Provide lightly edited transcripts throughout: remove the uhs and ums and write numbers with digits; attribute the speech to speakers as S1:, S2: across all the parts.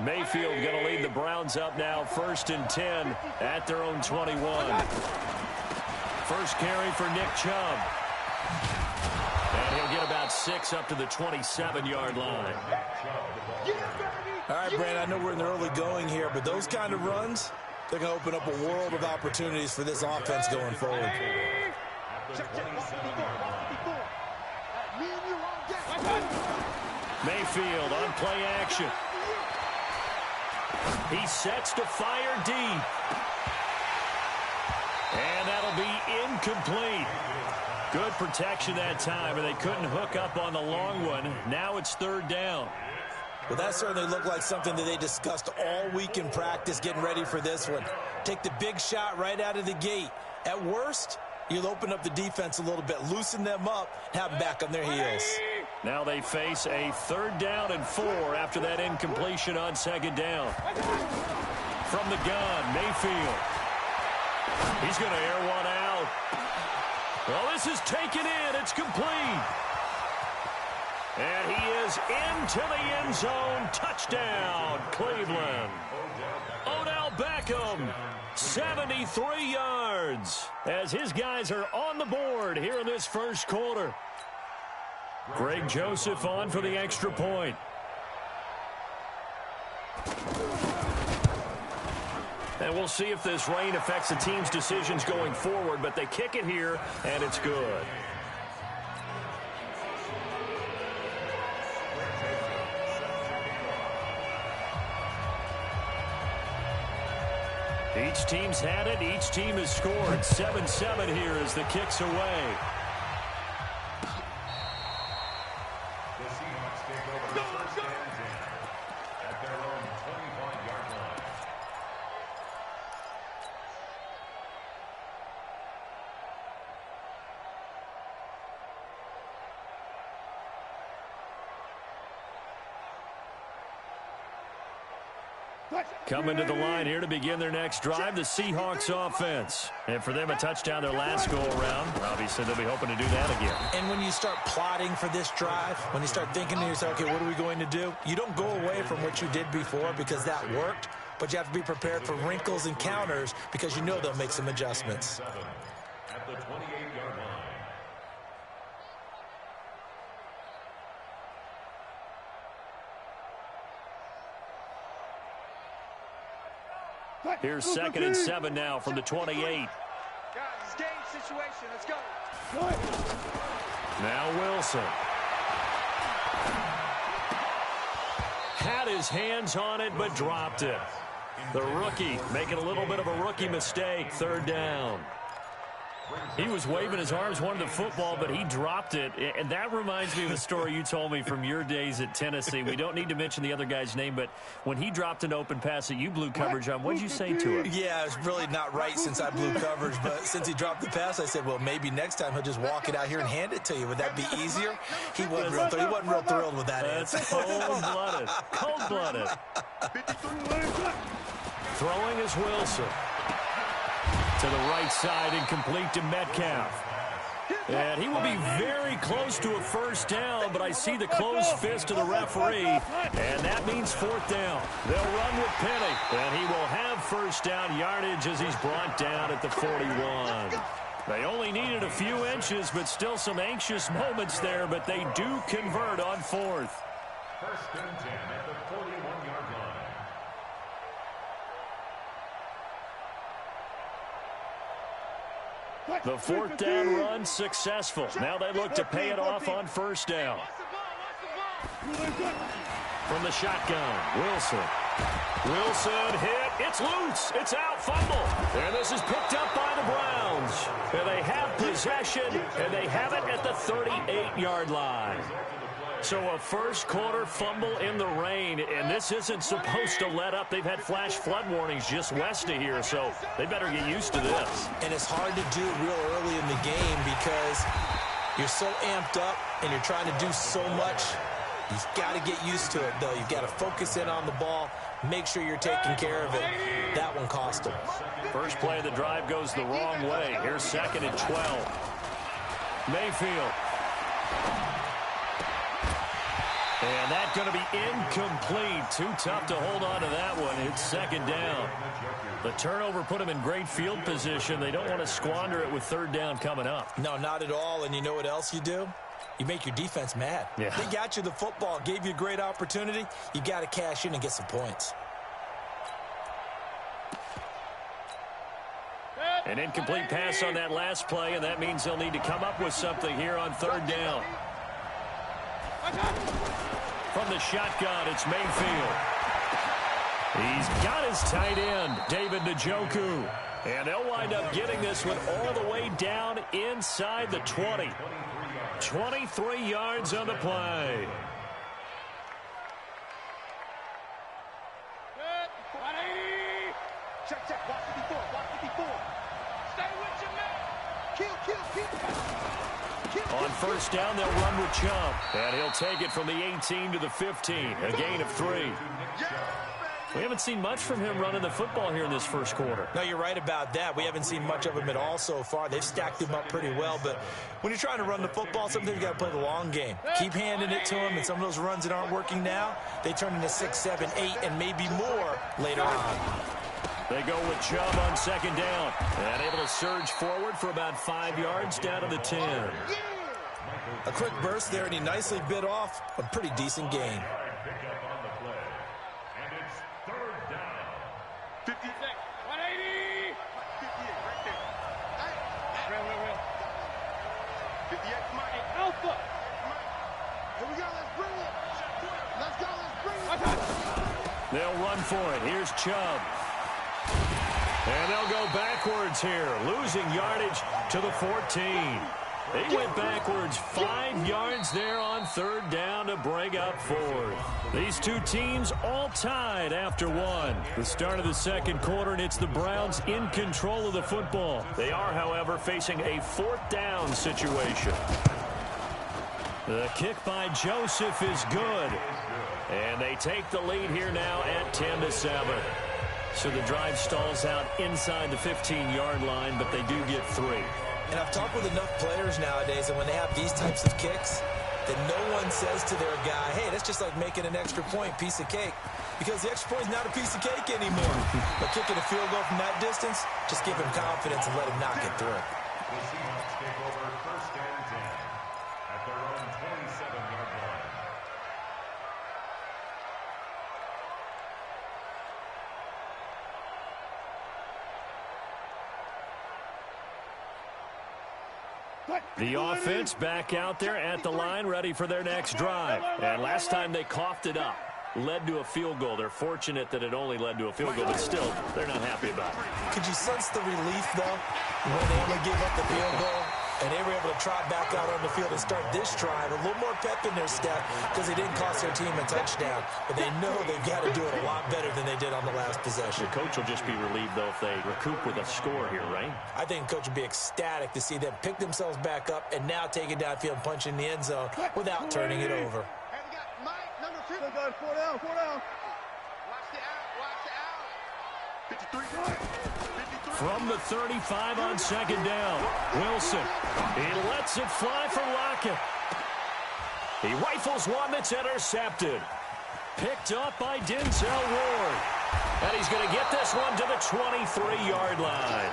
S1: Mayfield going to lead the Browns up now, 1st and 10 at their own 21. First carry for Nick Chubb. And he'll get about 6 up to the 27-yard line.
S2: All right, Brandon, I know we're in the early going here, but those kind of runs, they're going to open up a world of opportunities for this offense going forward.
S1: Mayfield on play action. He sets to fire deep. And that'll be incomplete. Good protection that time, and they couldn't hook up on the long one. Now it's 3rd down.
S2: Well, that certainly looked like something that they discussed all week in practice, getting ready for this one. Take the big shot right out of the gate. At worst, you'll open up the defense a little bit, loosen them up, have them back on their heels.
S1: Now they face a 3rd down and 4 after that incompletion on 2nd down. From the gun, Mayfield. He's going to air one out. Well, this is taken in. It's complete. And he is into the end zone. Touchdown, Cleveland. Odell Beckham, 73 yards, as his guys are on the board here in this first quarter. Greg Joseph on for the extra point. And we'll see if this rain affects the team's decisions going forward, but they kick it here, and it's good. Each team's had it. Each team has scored. 7-7 here as the kick's away.
S3: The Seahawks take over the first and 10 at their own 25-yard line.
S1: Coming to the line here to begin their next drive, the Seahawks offense. And for them, a touchdown their last go-around. Obviously, they'll be hoping to do that again.
S2: And when you start plotting for this drive, when you start thinking to yourself, okay, what are we going to do? You don't go away from what you did before because that worked, but you have to be prepared for wrinkles and counters because you know they'll make some adjustments.
S3: At the 28-yard line.
S1: Here's 2nd and 7 now from the 28.
S4: Guys, it's game situation. Let's go.
S1: Now Wilson. Had his hands on it, but dropped it. The rookie making a little bit of a rookie mistake. 3rd down. He was waving his arms, wanted the football, but he dropped it. And that reminds me of a story you told me from your days at Tennessee. We don't need to mention the other guy's name, but when he dropped an open pass that you blew coverage on, what did you say to him?
S2: Yeah, it's really not right since I blew coverage, but since he dropped the pass, I said, well, maybe next time he'll just walk it out here and hand it to you. Would that be easier? He wasn't real thrilled with that answer.
S1: That's cold-blooded. Cold-blooded. Throwing is Wilson. To the right side, incomplete to Metcalf. And he will be very close to a 1st down, but I see the closed fist of the referee, and that means 4th down. They'll run with Penny, and he will have 1st down yardage as he's brought down at the 41. They only needed a few inches, but still some anxious moments there, but they do convert on 4th.
S3: 1st and 10 at the 41-yard line.
S1: The 4th down run successful. Now they look to pay it off on 1st down. From the shotgun, Wilson. Wilson hit. It's loose. It's out. Fumble. And this is picked up by the Browns. And they have possession, and they have it at the 38-yard line. So a first quarter fumble in the rain, and this isn't supposed to let up. They've had flash flood warnings just west of here, so they better get used to this.
S2: And it's hard to do real early in the game because you're so amped up and you're trying to do so much. You've got to get used to it, though. You've got to focus in on the ball, make sure you're taking care of it. That one cost them.
S1: First play of the drive goes the wrong way. Here's 2nd and 12. Mayfield. And that's going to be incomplete. Too tough to hold on to that one. It's second down. The turnover put them in great field position. They don't want to squander it with third down coming up.
S2: No, not at all. And you know what else you do? You make your defense mad.
S1: Yeah.
S2: They got you the football, gave you a great opportunity. You got to cash in and get some points.
S1: An incomplete pass on that last play, and that means they'll need to come up with something here on third down. From the shotgun, it's Mayfield. He's got his tight end, David LeGGOO. And they'll wind up getting this one all the way down inside the 20. 23 yards on the play.
S4: Check, check. Watch 54. Watch 54. Stay with your man. Kill.
S1: On first down, they'll run with Chubb. And he'll take it from the 18 to the 15. A gain of 3. We haven't seen much from him running the football here in this first quarter.
S2: No, you're right about that. We haven't seen much of him at all so far. They've stacked him up pretty well, but when you're trying to run the football, sometimes you got to play the long game. Keep handing it to him, and some of those runs that aren't working now, they turn into 6, 7, 8, and maybe more later on.
S1: They go with Chubb on second down. And able to surge forward for about 5 yards down to the 10.
S2: A quick burst there, and he nicely bit off a pretty decent gain.
S1: They'll run for it. Here's Chubb. And they'll go backwards here, losing yardage to the 14. They went backwards 5 yards there on third down to bring up fourth. These two teams all tied after one. The start of the second quarter, and it's the Browns in control of the football. They are, however, facing a fourth down situation. The kick by Joseph is good. And they take the lead here now at 10-7. So the drive stalls out inside the 15-yard line, but they do get 3.
S2: And I've talked with enough players nowadays, and when they have these types of kicks, that no one says to their guy, hey, that's just like making an extra point, piece of cake. Because the extra point is not a piece of cake anymore. But kicking a field goal from that distance, just give him confidence and let him knock it through.
S3: The Seahawks take over first and 10 at their own 27-yard line.
S1: The offense back out there at the line, ready for their next drive. And last time they coughed it up, led to a field goal. They're fortunate that it only led to a field goal, but still, they're not happy about it.
S2: Could you sense the relief, though, when they only gave up the field goal? And they were able to trot back out on the field and start this drive. A little more pep in their step because they didn't cost their team a touchdown. But they know they've got to do it a lot better than they did on the last possession.
S1: The coach will just be relieved, though, if they recoup with a score here, right?
S2: I think the coach will be ecstatic to see them pick themselves back up and now take it downfield and punch in the end zone without turning it over.
S4: Hey, we got Mike, number 50. Still got 4 down. Watch the out. 53.
S1: From the 35 on second down, Wilson. He lets it fly for Lockett. He rifles one that's intercepted. Picked up by Denzel Ward. And he's going to get this one to the 23-yard line.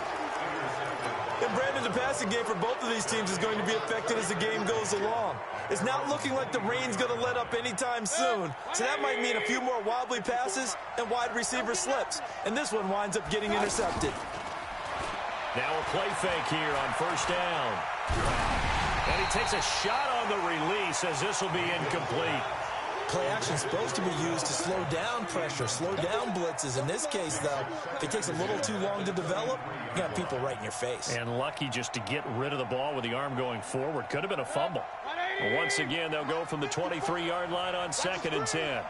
S2: And Brandon, the passing game for both of these teams is going to be affected as the game goes along. It's not looking like the rain's going to let up anytime soon. So that might mean a few more wobbly passes and wide receiver slips. And this one winds up getting intercepted.
S1: Now a play fake here on first down. And he takes a shot on the release as this will be incomplete.
S2: Play action is supposed to be used to slow down pressure, slow down blitzes. In this case, though, if it takes a little too long to develop, you got people right in your face.
S1: And lucky just to get rid of the ball with the arm going forward. Could have been a fumble. But once again, they'll go from the 23-yard line on second and 10.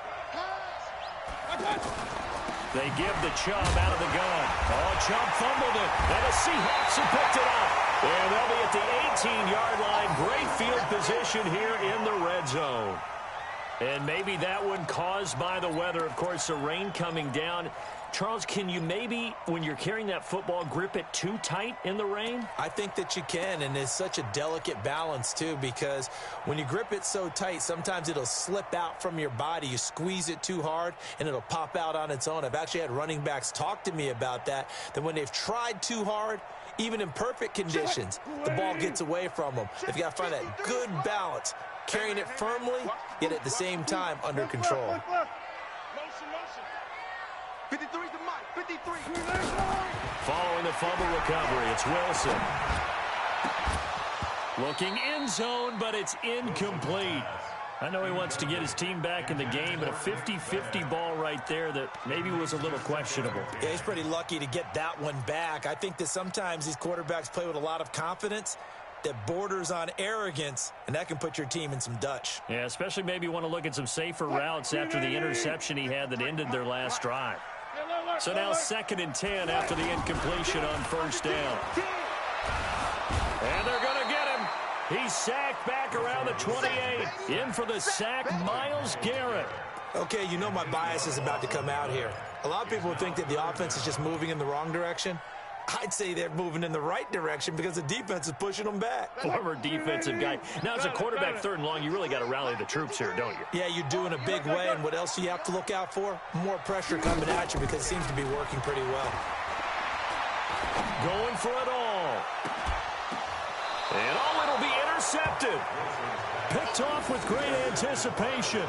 S1: They give the Chubb out of the gun. Oh, Chubb fumbled it. And the Seahawks have picked it up. And they'll be at the 18-yard line. Great field position here in the red zone. And maybe that one caused by the weather. Of course, the rain coming down Charles, can you maybe, when you're carrying that football, grip it too tight in the rain?
S2: I think that you can, and it's such a delicate balance, too, because when you grip it so tight, sometimes it'll slip out from your body. You squeeze it too hard, and it'll pop out on its own. I've actually had running backs talk to me about that when they've tried too hard, even in perfect conditions, the ball gets away from them. They've got to find that good balance, carrying it firmly, yet at the same time under control.
S4: 53's the mic. 53.
S1: Following the fumble recovery, it's Wilson. Looking end zone, but it's incomplete. I know he wants to get his team back in the game, but a 50-50 ball right there that maybe was a little questionable.
S2: Yeah, he's pretty lucky to get that one back. I think that sometimes these quarterbacks play with a lot of confidence that borders on arrogance, and that can put your team in some Dutch.
S1: Yeah, especially maybe want to look at some safer routes after the interception he had that ended their last drive. So now 2nd and 10 after the incompletion on first down. And they're going to get him. He's sacked back around the 28. In for the sack, Myles Garrett.
S2: Okay, you know my bias is about to come out here. A lot of people would think that the offense is just moving in the wrong direction. I'd say they're moving in the right direction because the defense is pushing them back.
S1: Former defensive guy. Now, as a quarterback 3rd and long, you really got to rally the troops here, don't you?
S2: Yeah, you do in a big way. And what else do you have to look out for? More pressure coming at you because it seems to be working pretty well.
S1: Going for it all. And it'll be intercepted. Picked off with great anticipation.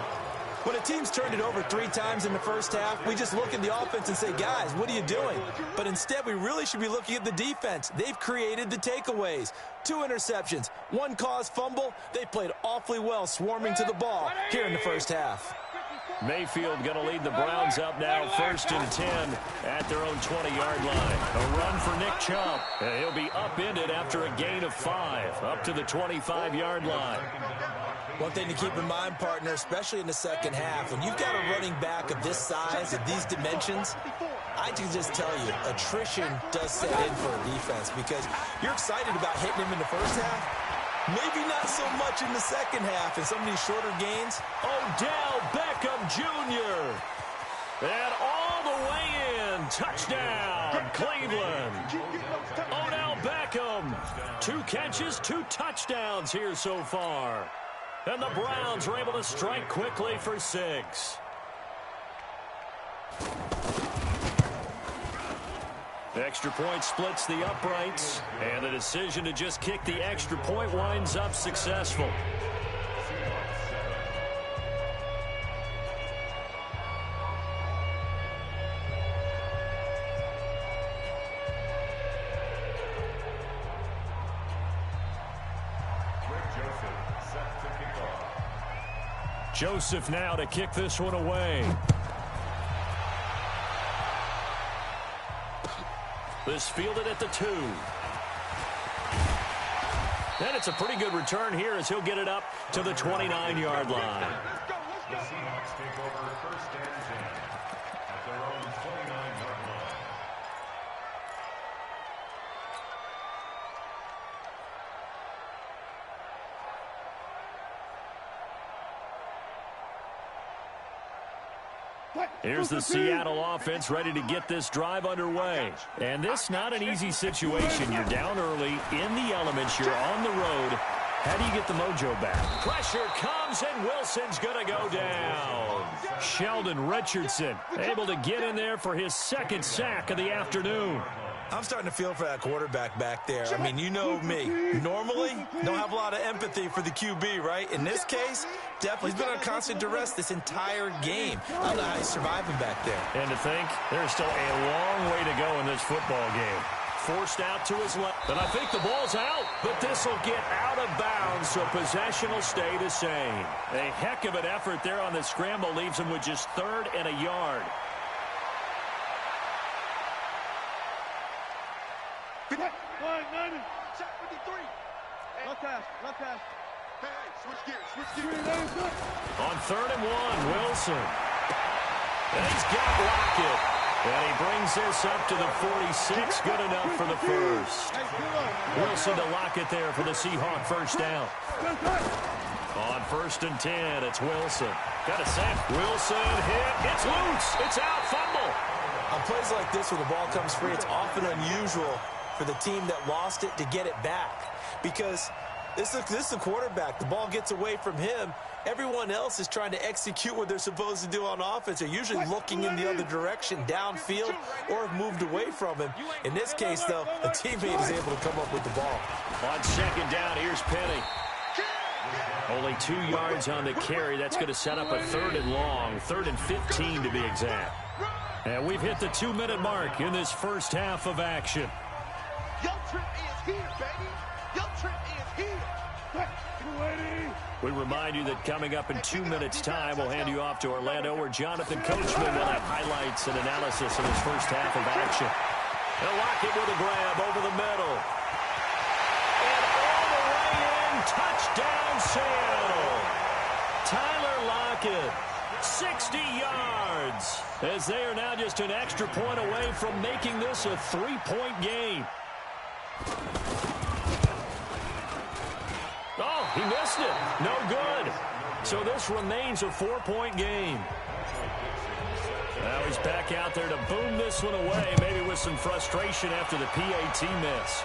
S2: When a team's turned it over 3 times in the first half, we just look at the offense and say, guys, what are you doing? But instead, we really should be looking at the defense. They've created the takeaways. 2 interceptions, 1 caused fumble. They played awfully well swarming to the ball here in the first half.
S1: Mayfield going to lead the Browns up now 1st and 10 at their own 20-yard line. A run for Nick Chubb. And he'll be upended after a gain of 5 up to the 25-yard line.
S2: One thing to keep in mind, partner, especially in the second half, when you've got a running back of this size, of these dimensions, I can just tell you, attrition does set in for a defense because you're excited about hitting him in the first half. Maybe not so much in the second half in some of these shorter gains.
S1: Odell Beckham Jr. And all the way in. Touchdown, Cleveland. Odell Beckham. 2 catches, 2 touchdowns here so far. And the Browns are able to strike quickly for 6. Extra point splits the uprights, and the decision to just kick the extra point winds up successful. Joseph now to kick this one away. This fielded at the 2. And it's a pretty good return here as he'll get it up to the 29-yard line.
S3: The Seahawks take over 1st and 10 at their own 29-yard line.
S1: Here's the Seattle offense ready to get this drive underway. And this not an easy situation. You're down early, in the elements, you're on the road. How do you get the mojo back? Pressure comes, and Wilson's going to go down. Sheldon Richardson able to get in there for his 2nd sack of the afternoon.
S2: I'm starting to feel for that quarterback back there. I mean, you know me. Normally, don't have a lot of empathy for the QB, right? In this case, definitely. He's been on constant duress this entire game. I don't know how he's surviving back there.
S1: And to think, there's still a long way to go in this football game. Forced out to his left. And I think the ball's out. But this will get out of bounds, so possession will stay the same. A heck of an effort there on the scramble leaves him with just 3rd and a yard.
S4: Left pass. Hey, switch gears.
S1: On 3rd and 1, Wilson. And he's got Lockett. And he brings this up to the 46. Good enough for the 1st. Wilson to Lockett there for the Seahawk 1st down. On 1st and 10, it's Wilson. Got a sack. Wilson hit. It's loose. It's out. Fumble.
S2: I On plays like this where the ball comes free, it's often unusual for the team that lost it to get it back. Because this is the quarterback. The ball gets away from him. Everyone else is trying to execute what they're supposed to do on offense. They're usually looking in the other direction, downfield, or have moved away from him. In this case, though, the teammate is able to come up with the ball.
S1: On second down, here's Penny. Only 2 yards on the carry. That's going to set up a 3rd and long, 3rd and 15 to be exact. And we've hit the 2-minute mark in this first half of action.
S4: Your trip is here, baby. Your trip is here.
S1: We remind you that coming up in 2 minutes' time, we'll hand you off to Orlando, where Jonathan Coachman will have highlights and analysis of his first half of action. They'll lock it with a grab over the middle. And all the way in, touchdown Seattle. Tyler Lockett, 60 yards, as they are now just an extra point away from making this a 3-point game. Oh, he missed it. No good. So this remains a 4-point game. Now he's back out there to boom this one away, maybe with some frustration after the PAT miss.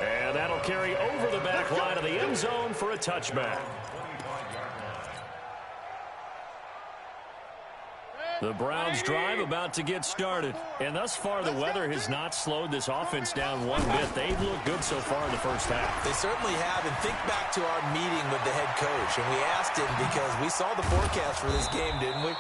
S1: And that'll carry over the back line of the end zone for a touchback. The Browns drive about to get started. And thus far, the weather has not slowed this offense down one bit. They've looked good so far in the first half.
S2: They certainly have. And think back to our meeting with the head coach. And we asked him, because we saw the forecast for this game, didn't we?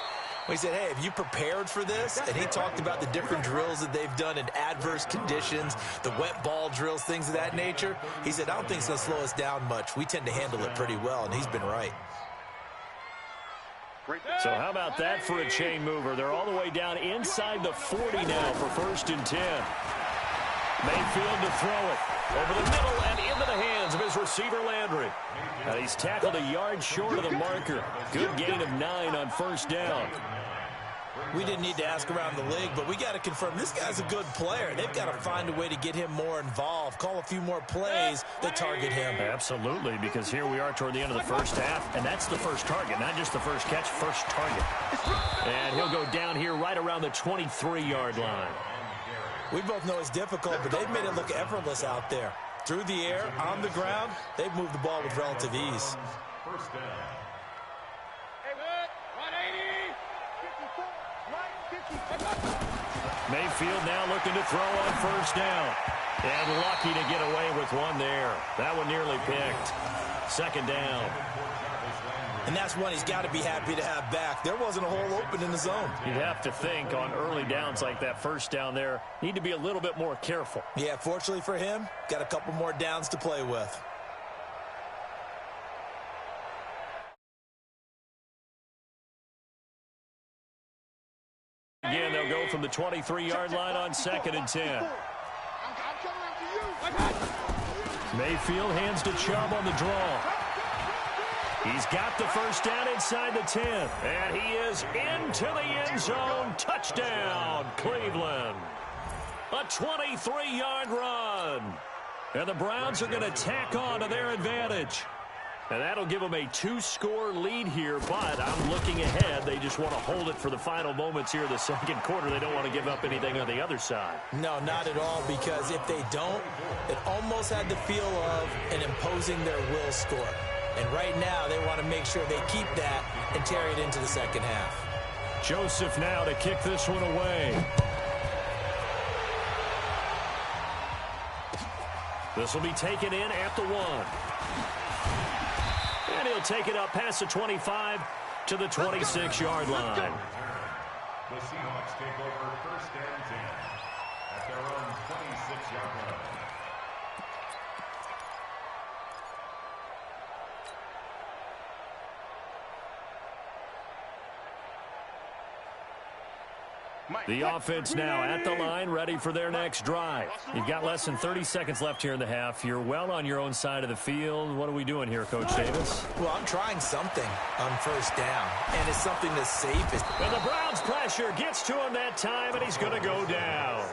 S2: We said, hey, have you prepared for this? And he talked about the different drills that they've done in adverse conditions, the wet ball drills, things of that nature. He said, I don't think it's going to slow us down much. We tend to handle it pretty well, and he's been right.
S1: So how about that for a chain mover? They're all the way down inside the 40 now for 1st and 10. Mayfield to throw it over the middle and into the hands of his receiver Landry. And he's tackled a yard short of the marker. Good gain of 9 on 1st down.
S2: We didn't need to ask around the league, but we got to confirm this guy's a good player. They've got to find a way to get him more involved, call a few more plays that target him.
S1: Absolutely, because here we are toward the end of the first half, and that's the first target, not just the first catch, first target. And he'll go down here right around the 23-yard line.
S2: We both know it's difficult, but they've made it look effortless out there. Through the air, on the ground, they've moved the ball with relative ease.
S3: First down.
S1: Mayfield now looking to throw on 1st down. And lucky to get away with one there. That one nearly picked. 2nd down.
S2: And that's one he's got to be happy to have back. There wasn't a hole open in the zone.
S1: You'd have to think on early downs like that 1st down there, need to be a little bit more careful.
S2: Yeah, fortunately for him, got a couple more downs to play with.
S1: Again, they'll go from the 23-yard line on 2nd and 10. Mayfield hands to Chubb on the draw. He's got the 1st down inside the 10. And he is into the end zone. Touchdown, Cleveland. A 23-yard run. And the Browns are going to tack on to their advantage. And that'll give them a 2-score lead here, but I'm looking ahead. They just want to hold it for the final moments here of the 2nd quarter. They don't want to give up anything on the other side.
S2: No, not at all, because if they don't, it almost had the feel of an imposing their will score. And right now, they want to make sure they keep that and carry it into the 2nd half.
S1: Joseph now to kick this one away. This will be taken in at the 1. And he'll take it up past the 25 to the 26-yard line.
S3: The Seahawks take over 1st and 10 at their own 26-yard line.
S1: The offense now at the line, ready for their next drive. You've got less than 30 seconds left here in the half. You're well on your own side of the field. What are we doing here, Coach Davis?
S2: Well, I'm trying something on 1st down, and it's something that's safe.
S1: And the Browns pressure gets to him that time, and he's going to go down.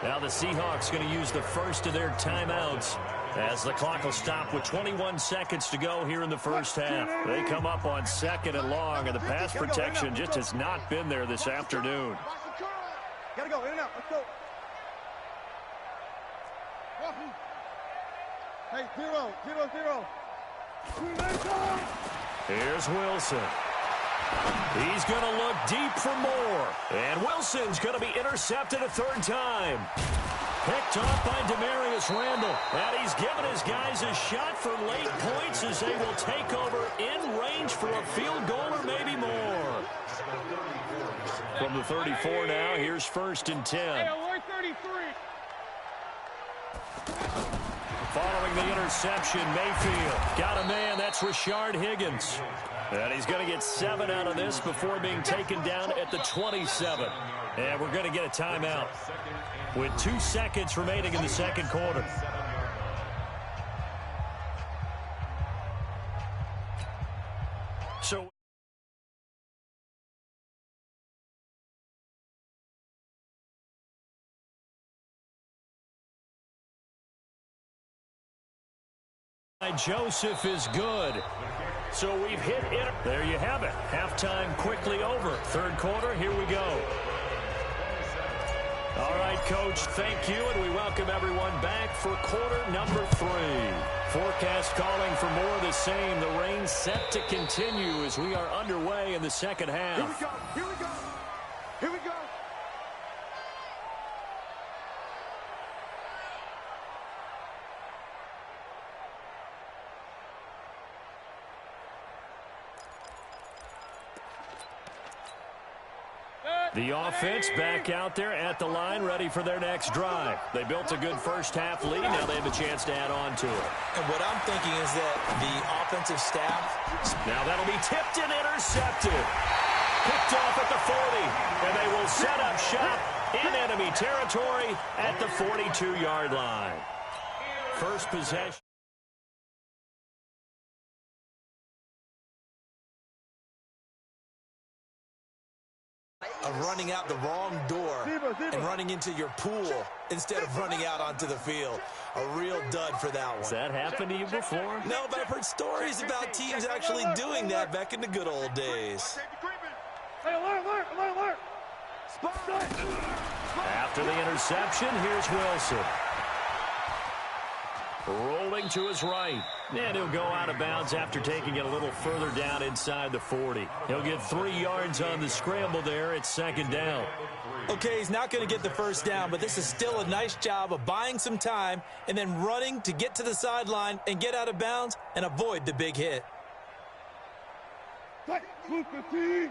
S1: Now the Seahawks going to use the first of their timeouts As the clock will stop with 21 seconds to go here in the first half. They come up on 2nd and long, and the pass protection just has not been there this afternoon.
S4: Gotta go, in and out, let's go. Hey, 0-0-0.
S1: Here's Wilson. He's going to look deep for more. And Wilson's going to be intercepted a 3rd time. Picked off by Demarius Randall. And he's given his guys a shot for late points as they will take over in range for a field goal or maybe more. From the 34 now, here's 1st and 10.
S4: Hey, alert 33.
S1: Following the interception, Mayfield got a man. That's Rashard Higgins. And he's going to get 7 out of this before being taken down at the 27. And we're going to get a timeout with 2 seconds remaining in the 2nd quarter. So Joseph is good. So we've hit it. There you have it. Halftime quickly over. 3rd quarter, here we go. All right, Coach, thank you, and we welcome everyone back for quarter number 3. Forecast calling for more of the same. The rain set to continue as we are underway in the 2nd half.
S4: Here we go, here we go, here we go.
S1: The offense back out there at the line, ready for their next drive. They built a good first half lead. Now they have a chance to add on to it.
S2: And what I'm thinking is that the offensive staff...
S1: Now that'll be tipped and intercepted. Picked off at the 40. And they will set up shop in enemy territory at the 42-yard line. First possession.
S2: Of running out the wrong door and running into your pool instead of running out onto the field. A real dud for that one.
S1: Has that happened to you before?
S2: No, but I've heard stories about teams actually doing that back in the good old days.
S4: Hey, alert.
S1: After the interception, here's Wilson. Rolling to his right. And he'll go out of bounds after taking it a little further down inside the 40. He'll get 3 yards on the scramble there. It's 2nd down.
S2: Okay, he's not going to get the first down, but this is still a nice job of buying some time and then running to get to the sideline and get out of bounds and avoid the big hit.
S4: Go 15.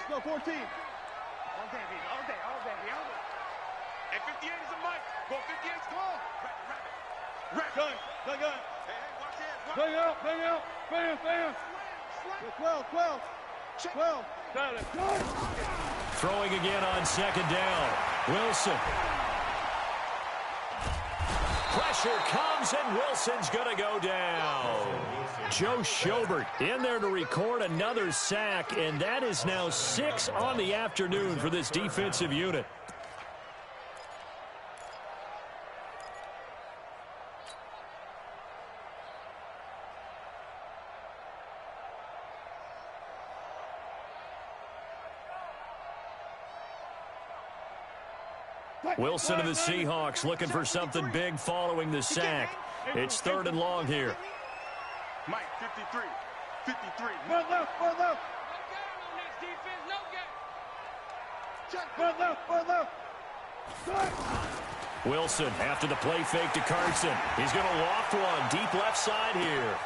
S4: Go 14. All day. Hey, 58 is a mic. Go 58's call. Gun. Hey, watch it. Bang out. Fans. 12. Got it.
S1: Throwing again on 2nd down. Wilson. Pressure comes, and Wilson's going to go down. Joe Schobert in there to record another sack, and that is now 6 on the afternoon for this defensive unit. Wilson of the Seahawks looking for something big following the sack. It's 3rd and long here.
S4: Mike, 53. One left. One left.
S1: Wilson after the play fake to Carson. He's going to loft one deep left side here.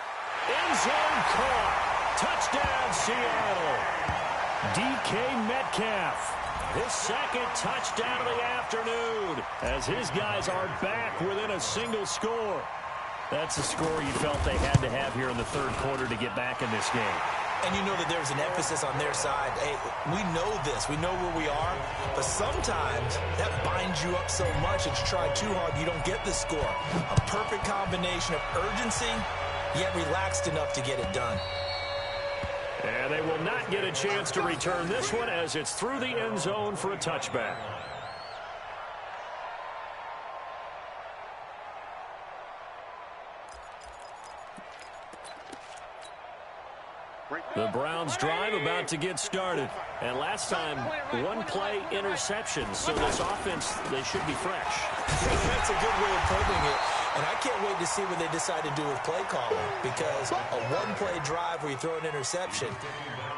S1: End zone caught. Touchdown, Seattle. DK Metcalf. His 2nd touchdown of the afternoon as his guys are back within a single score. That's a score you felt they had to have here in the 3rd quarter to get back in this game.
S2: And you know that there's an emphasis on their side. Hey, we know this. We know where we are. But sometimes that binds you up so much that you try too hard, you don't get the score. A perfect combination of urgency, yet relaxed enough to get it done.
S1: And they will not get a chance to return this one as it's through the end zone for a touchback. The Browns drive about to get started. And last time, one play interception. So this offense, they should be fresh.
S2: That's a good way of putting it. And I can't wait to see what they decide to do with play calling. Because a one-play drive where you throw an interception,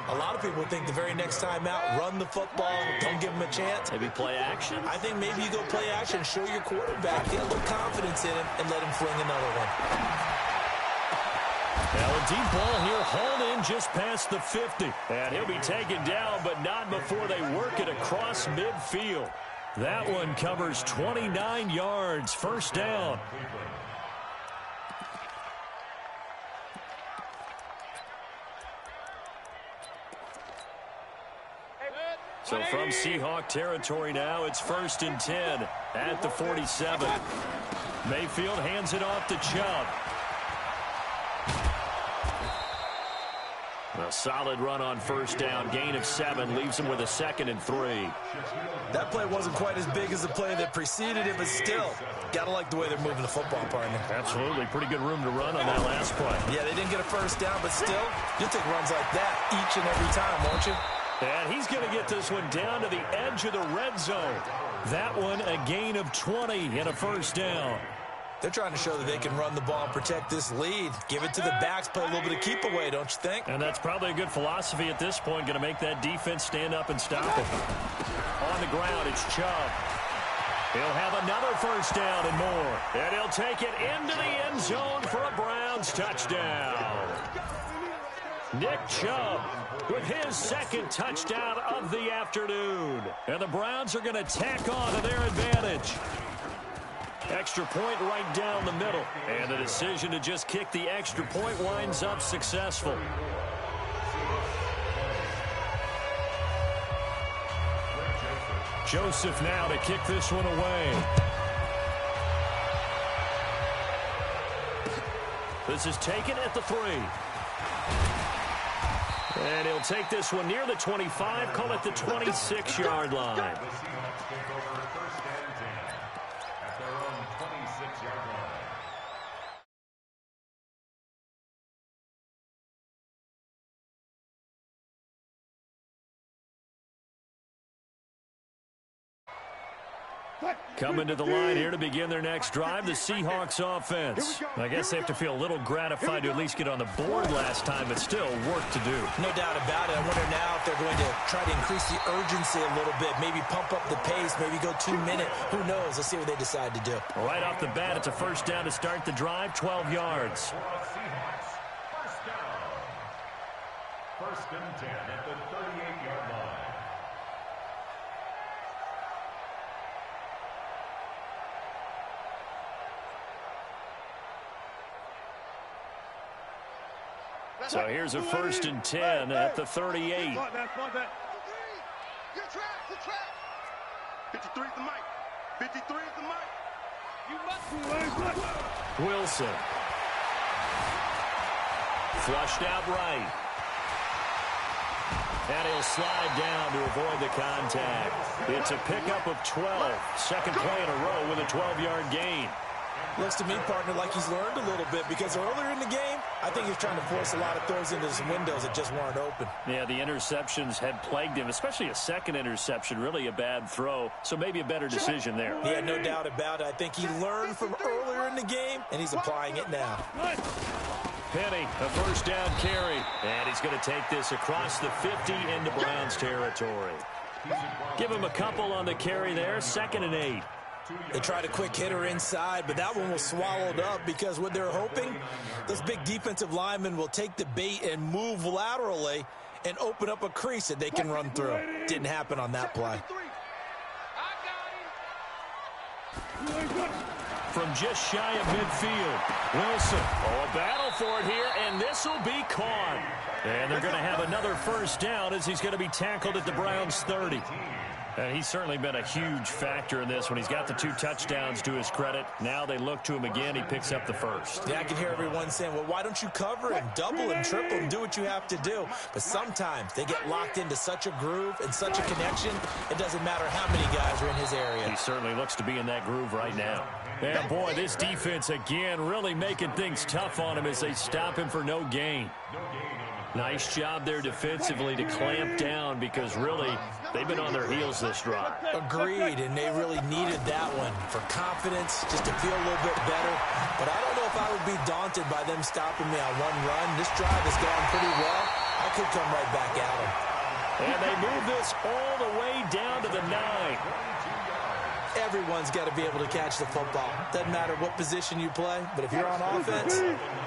S2: a lot of people think the very next time out, run the football, don't give them a chance.
S1: Maybe play action?
S2: I think maybe you go play action, show your quarterback, get a little confidence in him, and let him fling another one.
S1: Now a deep ball here, hauled in just past the 50. And he'll be taken down, but not before they work it across midfield. That one covers 29 yards, first down. So from Seahawk territory now, it's 1st and 10 at the 47. Mayfield hands it off to Chubb. A solid run on first down. Gain of 7 leaves him with a 2nd and 3.
S2: That play wasn't quite as big as the play that preceded it, but still, gotta like the way they're moving the football, partner.
S1: Absolutely. Pretty good room to run on that last play.
S2: Yeah, they didn't get a first down, but still, you'll take runs like that each and every time, won't you?
S1: And he's going to get this one down to the edge of the red zone. That one a gain of 20 and a first down.
S2: They're trying to show that they can run the ball and protect this lead. Give it to the backs, play a little bit of keep away, don't you think?
S1: And that's probably a good philosophy at this point. Going to make that defense stand up and stop it. On the ground, it's Chubb. He'll have another first down and more. And he'll take it into the end zone for a Browns touchdown. Nick Chubb with his 2nd touchdown of the afternoon. And the Browns are going to tack on to their advantage. Extra point right down the middle. And the decision to just kick the extra point winds up successful. Joseph now to kick this one away. This is taken at the 3. And he'll take this one near the 25, call it the 26-yard line. Coming to the line here to begin their next drive, the Seahawks offense. I guess they have to feel a little gratified to at least get on the board last time, but still work to do.
S2: No doubt about it. I wonder now if they're going to try to increase the urgency a little bit, maybe pump up the pace, maybe go 2 minute. Who knows? Let's see what they decide to do.
S1: Right off the bat, it's a first down to start the drive, 12 yards.
S3: First and 10 at the 38-yard line.
S1: So here's a 1st and 10 at the 38.
S4: Get track. 53 is the mic. 53 is the mic. You must be
S1: Wilson. Flushed out right. And he'll slide down to avoid the contact. It's a pickup of 12. 2nd play in a row with a 12-yard gain.
S2: Looks to me, partner, like he's learned a little bit because earlier in the game, I think he's trying to force a lot of throws into some windows that just weren't open.
S1: Yeah, the interceptions had plagued him, especially a 2nd interception, really a bad throw. So maybe a better decision there.
S2: Yeah, no doubt about it. I think he learned from earlier in the game, and he's applying it now.
S1: Penny, a first down carry. And he's going to take this across the 50 into Browns territory. Give him a couple on the carry there, 2nd and 8.
S2: They tried a quick hitter inside, but that one was swallowed up because what they're hoping, those big defensive linemen will take the bait and move laterally and open up a crease that they can run through. Didn't happen on that play.
S1: From just shy of midfield, Wilson. Oh, a battle for it here, and this will be caught. And they're going to have another first down as he's going to be tackled at the Browns' 30. And he's certainly been a huge factor in this when he's got the 2 touchdowns to his credit. Now they look to him again. He picks up the first.
S2: Yeah, I can hear everyone saying, well, why don't you cover him, double him, triple him, do what you have to do. But sometimes they get locked into such a groove and such a connection, it doesn't matter how many guys are in his area.
S1: He certainly looks to be in that groove right now. And, boy, this defense again really making things tough on him as they stop him for no gain. Nice job there defensively to clamp down because really they've been on their heels this drive.
S2: Agreed, and they really needed that one for confidence, just to feel a little bit better. But I don't know if I would be daunted by them stopping me on one run. This drive has gone pretty well. I could come right back at them.
S1: And they move this all the way down to the 9.
S2: Everyone's got to be able to catch the football. Doesn't matter what position you play, but if you're on offense,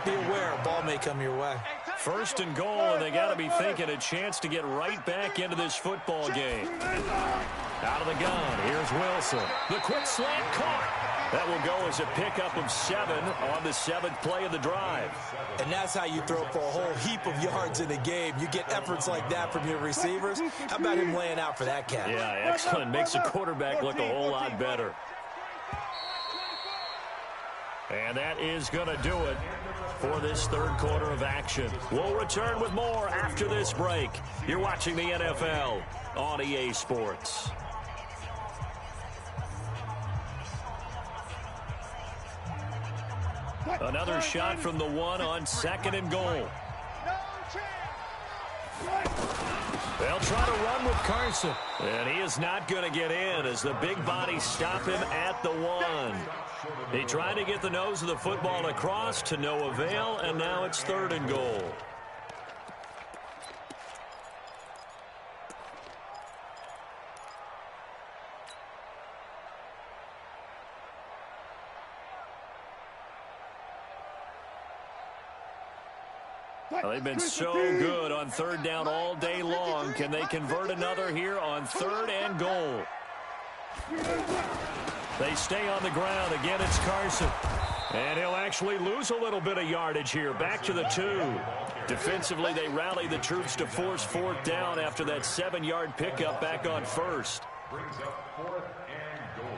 S2: be aware a ball may come your way.
S1: First and goal, and they got to be thinking a chance to get right back into this football game. Out of the gun, here's Wilson. The quick slant caught. That will go as a pickup of 7 on the 7th play of the drive.
S2: And that's how you throw for a whole heap of yards in a game. You get efforts like that from your receivers. How about him laying out for that catch?
S1: Yeah, excellent. Makes the quarterback look a whole lot better. And that is going to do it for this third quarter of action. We'll return with more after this break. You're watching the NFL on EA Sports. Another shot from the 1 on 2nd and goal. They'll try to run with Carson. And he is not going to get in as the big bodies stop him at the 1. He tried to get the nose of the football across to no avail, and now it's 3rd and goal. Well, they've been so good on 3rd down all day long. Can they convert another here on 3rd and goal? They stay on the ground. Again, it's Carson. And he'll actually lose a little bit of yardage here. Back to the 2. Defensively, they rally the troops to force 4th down after that 7-yard pickup back on 1st.
S3: Brings up 4th and goal.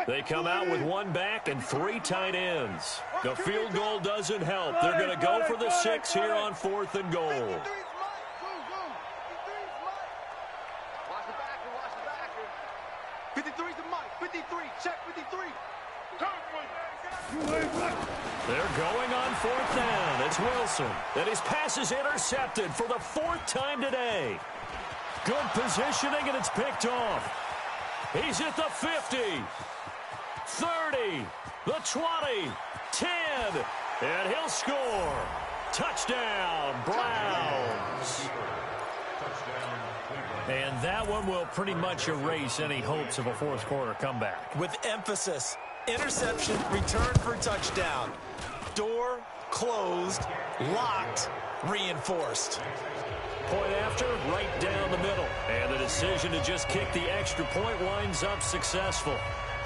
S1: They come out with 1 back and 3 tight ends. The field goal doesn't help. They're going to go for the 6 here on 4th and goal.
S4: Watch the backer. 53's the mic. 53. Check 53.
S1: They're going on 4th down. It's Wilson. And his pass is intercepted for the 4th time today. Good positioning, and it's picked off. He's at the 50. 30, the 20, 10, and he'll score. Touchdown, Browns. And that one will pretty much erase any hopes of a 4th quarter comeback.
S2: With emphasis, interception, return for touchdown. Door closed, locked, reinforced.
S1: Point after, right down the middle. And the decision to just kick the extra point winds up successful.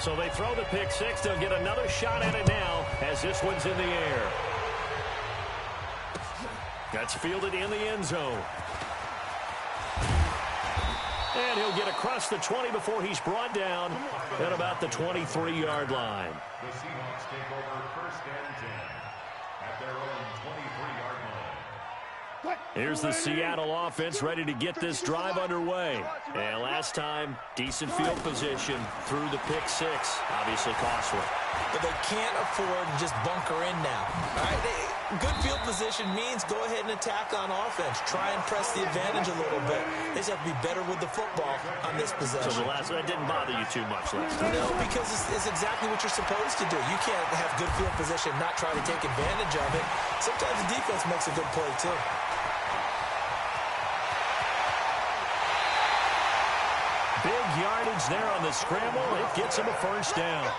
S1: So they throw the pick 6. They'll get another shot at it now as this one's in the air. That's fielded in the end zone. And he'll get across the 20 before he's brought down at about the 23-yard line.
S3: The Seahawks take over 1st and 10 at their own 23-yard line.
S1: Here's the Seattle offense ready to get this drive underway. And last time, decent field position through the pick 6. Obviously costly.
S2: But they can't afford to just bunker in now. All right, good field position means go ahead and attack on offense. Try and press the advantage a little bit. They just have to be better with the football on this possession.
S1: So that didn't bother you too much last time.
S2: No, because it's exactly what you're supposed to do. You can't have good field position and not try to take advantage of it. Sometimes the defense makes a good play, too.
S1: Big yardage there on the scramble. It gets him a 1st down.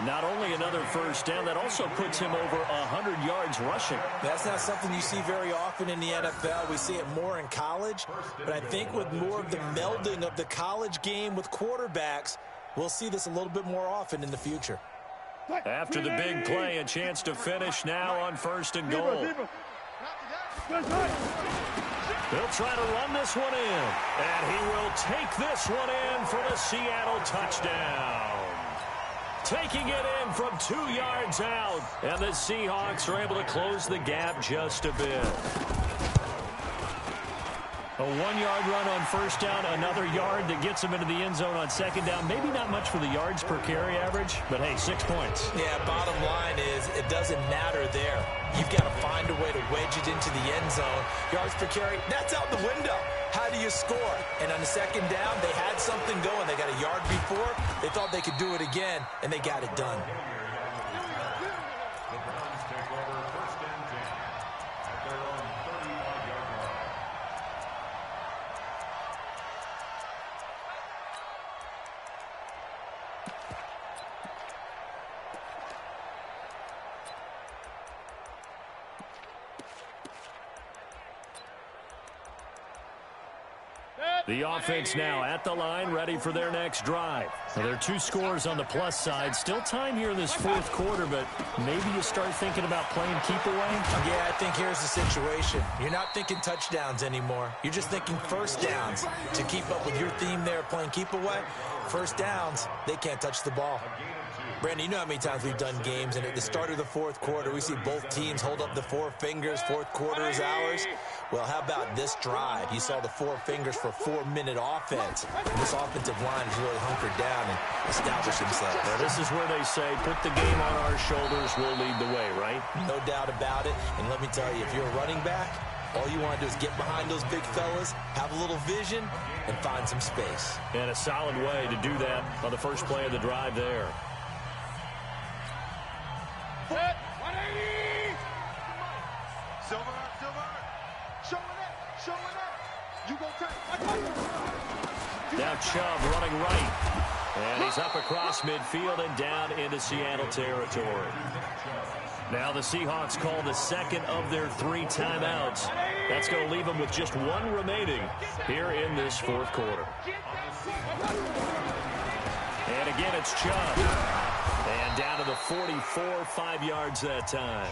S1: Not only another 1st down, that also puts him over 100 yards rushing.
S2: That's not something you see very often in the NFL. We see it more in college. But I think with more of the melding of the college game with quarterbacks, we'll see this a little bit more often in the future.
S1: After the big play, a chance to finish now on 1st and goal. They'll try to run this one in. And he will take this one in for the Seattle touchdown. taking it in from 2 yards out. And the Seahawks are able to close the gap just a bit. A 1-yard run on first down, another yard that gets them into the end zone on second down. Maybe not much for the yards per carry average, but hey, 6 points.
S2: Yeah, bottom line is it doesn't matter there. You've got to find a way to wedge it into the end zone. Yards per carry, that's out the window. How do you score? And on the second down, they had something going. They got a yard before. They thought they could do it again, and they got it done.
S3: The Browns take over first and 10 at their own 35-yard line.
S1: The offense now at the line, ready for their next drive. Now, there are 2 scores on the plus side. Still time here in this fourth quarter, but maybe you start thinking about playing keep away?
S2: Yeah, I think here's the situation. You're not thinking touchdowns anymore. You're just thinking first downs. To keep up with your theme there, playing keep away, first downs, they can't touch the ball. Brandon, you know how many times we've done games, and at the start of the fourth quarter, we see both teams hold up the 4 fingers, fourth quarter is ours. Well, how about this drive? You saw the 4 fingers for a 4-minute offense. And this offensive line has really hunkered down and established themselves.
S1: Now, this is where they say, put the game on our shoulders, we'll lead the way, right?
S2: No doubt about it. And let me tell you, if you're a running back, all you want to do is get behind those big fellas, have a little vision, and find some space.
S1: And a solid way to do that on the first play of the drive there.
S4: Set, 180. Silver, silver. Showing up. You go take.
S1: Now Chubb running right. And he's up across midfield and down into Seattle territory. Now the Seahawks call the second of their 3 timeouts. That's going to leave them with just 1 remaining here in this fourth quarter. And again, it's Chubb. And down to the 44, 5 yards that time.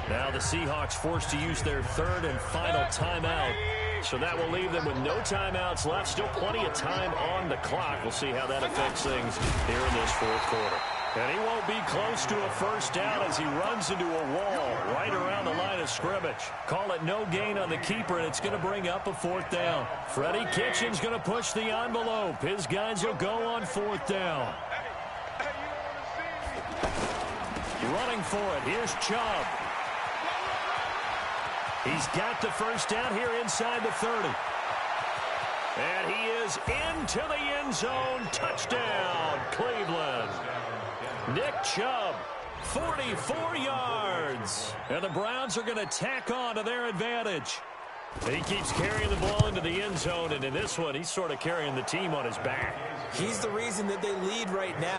S1: Now the Seahawks forced to use their 3rd and final timeout. So that will leave them with no timeouts left. Still plenty of time on the clock. We'll see how that affects things here in this fourth quarter. And he won't be close to a first down as he runs into a wall right around the line of scrimmage. Call it no gain on the keeper, and it's going to bring up a 4th down. Freddie Kitchens going to push the envelope. His guys will go on 4th down. Running for it. Here's Chubb. He's got the first down here inside the 30. And he is into the end zone. Touchdown, Cleveland. Nick Chubb, 44 yards. And the Browns are going to tack on to their advantage. He keeps carrying the ball into the end zone, and in this one, he's sort of carrying the team on his back.
S2: He's the reason that they lead right now.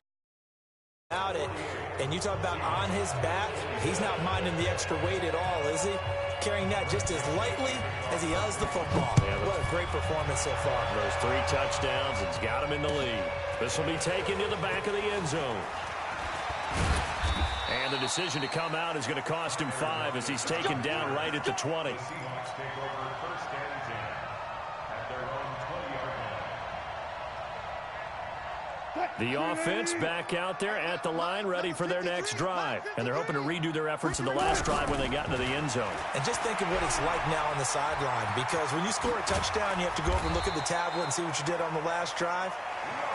S2: And you talk about on his back, he's not minding the extra weight at all, is he? Carrying that just as lightly as he does the football. Yeah, what a great performance so far.
S1: Those 3 touchdowns, it's got him in the lead. This will be taken to the back of the end zone. And the decision to come out is going to cost him 5 as he's taken down right at the 20.
S3: The Seahawks take over first and 10 at their own 20-yard line.
S1: The offense back out there at the line, ready for their next drive. And they're hoping to redo their efforts in the last drive when they got into the end zone.
S2: And just think of what it's like now on the sideline, because when you score a touchdown, you have to go over and look at the tablet and see what you did on the last drive.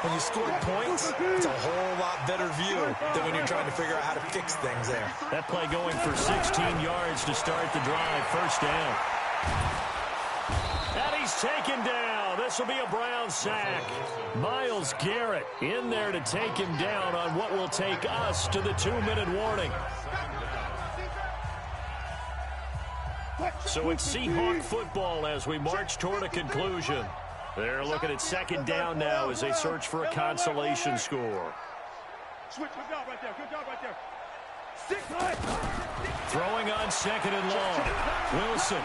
S2: When you score points, it's a whole lot better view than when you're trying to figure out how to fix things there.
S1: That play going for 16 yards to start the drive, first down. And he's taken down. This will be a Brown sack. Myles Garrett in there to take him down on what will take us to the 2-minute warning. So it's Seahawk football as we march toward a conclusion. They're looking at second down now as they search for a consolation score.
S4: Switch, good job right there. Good job right there. 6.
S1: Throwing on second and long. Wilson.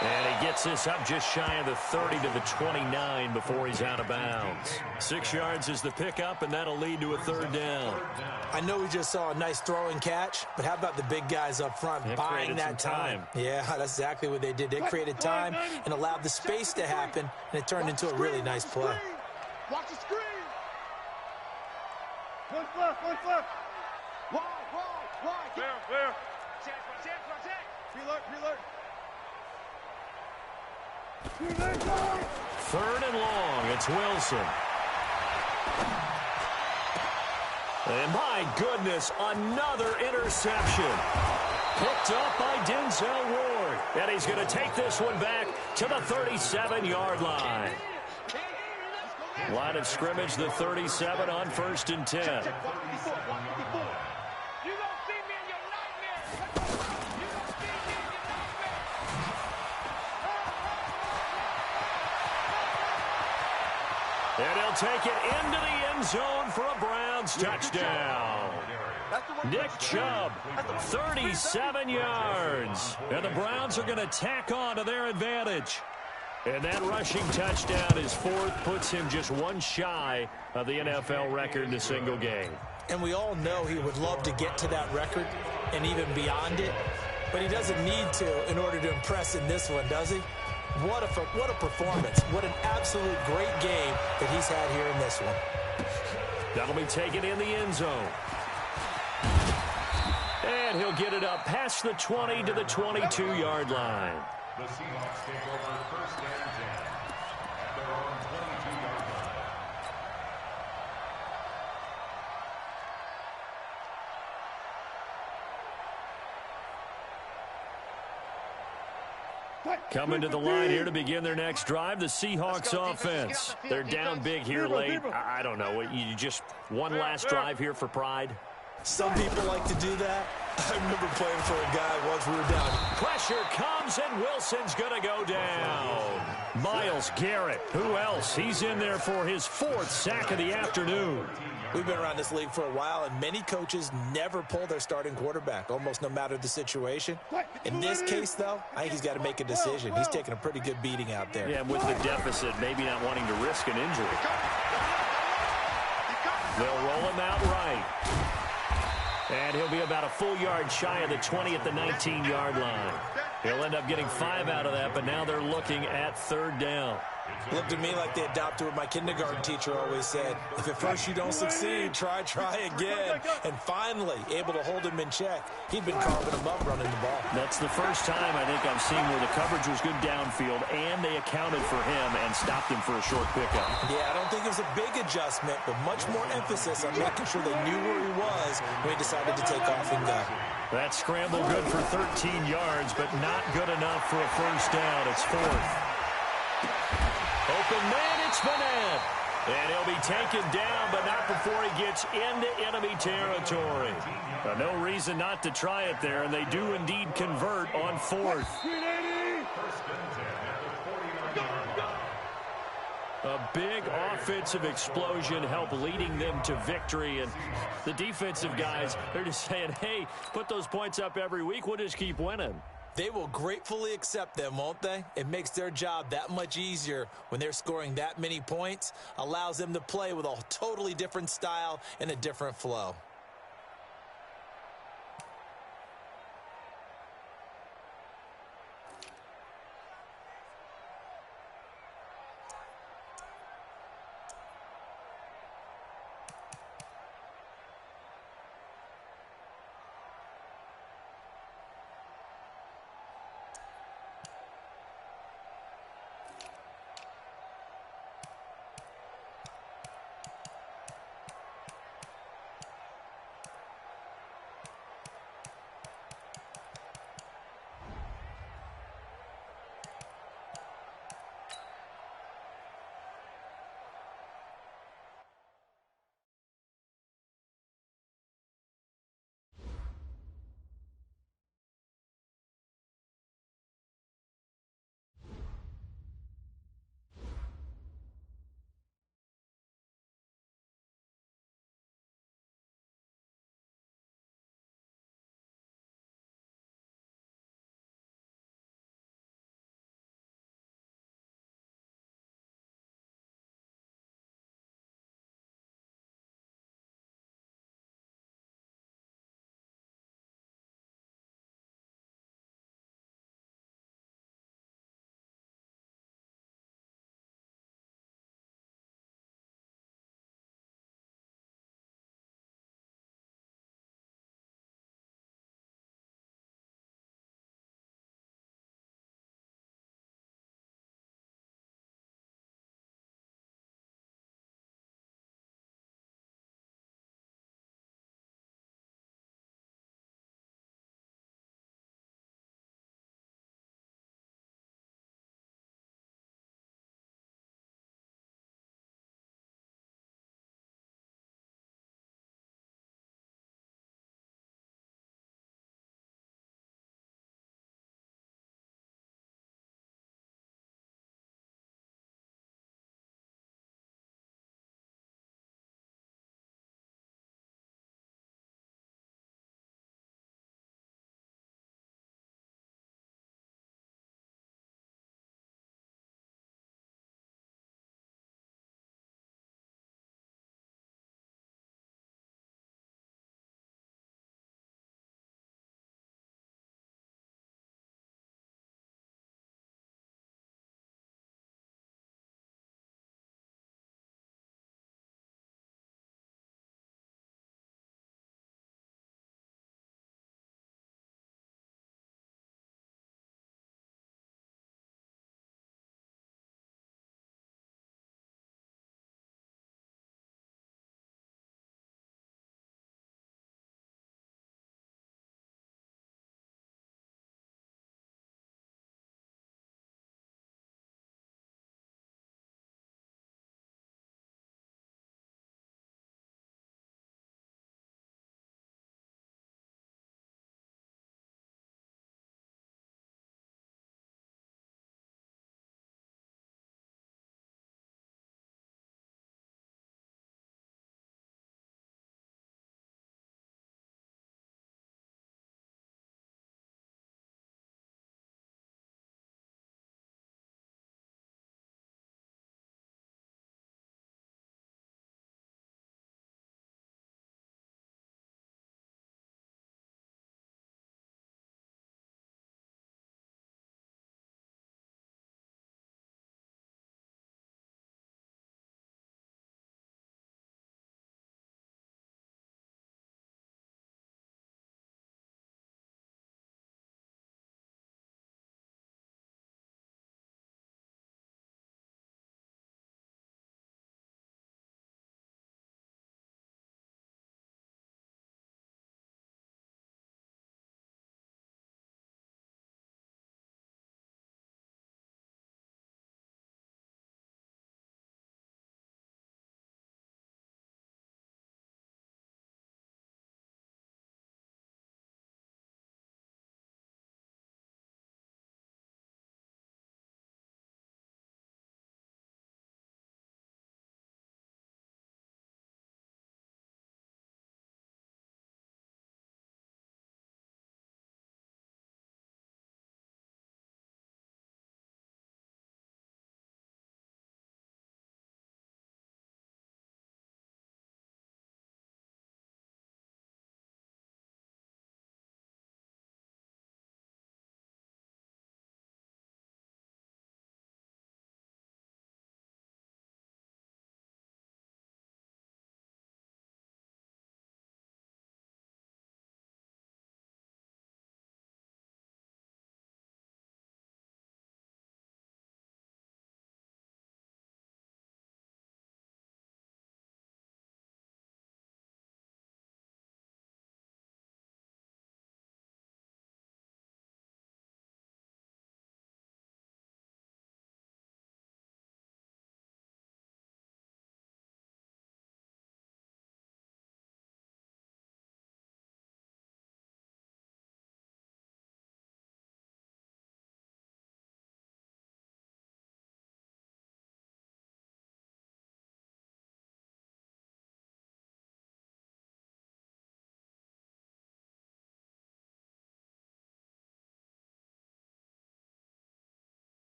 S1: And he gets this up just shy of the 30 to the 29 before he's out of bounds. 6 yards is the pickup, and that'll lead to a 3rd down.
S2: I know we just saw a nice throwing catch, but how about the big guys up front buying that time? Yeah, that's exactly what they did. They created time and allowed the space to happen, and it turned into a really nice play.
S4: Watch the screen. One flip. Wide. Clear. Check. Preload.
S1: Third and long. It's Wilson. And my goodness, another interception. Picked up by Denzel Ward. And he's going to take this one back to the 37-yard line. Line of scrimmage, the 37 on 1st and 10.
S4: You don't see me in your nightmare.
S1: And he'll take it into the end zone for a Browns touchdown. Nick Chubb, 37 yards. And the Browns are going to tack on to their advantage. And that rushing touchdown is fourth, puts him just one shy of the NFL record in a single game.
S2: And we all know he would love to get to that record and even beyond it, but he doesn't need to in order to impress in this one, does he? What a performance. What an absolute great game that he's had here in this one.
S1: That'll be taken in the end zone. And he'll get it up past the 20 to the 22-yard line.
S3: The Seahawks take over 1st and 10 at their own 22-yard line.
S1: Coming to the line here to begin their next drive, the Seahawks offense. They're down big here late. I don't know. You just one last drive here for pride?
S2: Some people like to do that. I remember playing for a guy once we were down.
S1: Pressure comes, and Wilson's going to go down. Myles Garrett, who else? He's in there for his 4th sack of the afternoon.
S2: We've been around this league for a while, and many coaches never pull their starting quarterback, almost no matter the situation. In this case, though, I think he's got to make a decision. He's taking a pretty good beating out there.
S1: Yeah, with the deficit, maybe not wanting to risk an injury. They'll roll him out right. And he'll be about a full yard shy of the 20 at the 19-yard line. He'll end up getting 5 out of that, but now they're looking at 3rd down.
S2: Looked to me like they adopted what my kindergarten teacher always said. If at first you don't succeed, try again. And finally, able to hold him in check. He'd been carving him up running the ball.
S1: That's the first time I think I've seen where the coverage was good downfield, and they accounted for him and stopped him for a short pickup.
S2: Yeah, I don't think it was a big adjustment, but much more emphasis on making sure they knew where he was when he decided to take off and go.
S1: That scramble good for 13 yards, but not good enough for a first down. It's 4th. Open man, it's Vanette. And he'll be taken down, but not before he gets into enemy territory. No reason not to try it there, and they do indeed convert on 4th. A big offensive explosion helped leading them to victory, and the defensive guys, they're just saying, hey, put those points up every week, we'll just keep winning.
S2: They will gratefully accept them, won't they? It makes their job that much easier when they're scoring that many points, allows them to play with a totally different style and a different flow.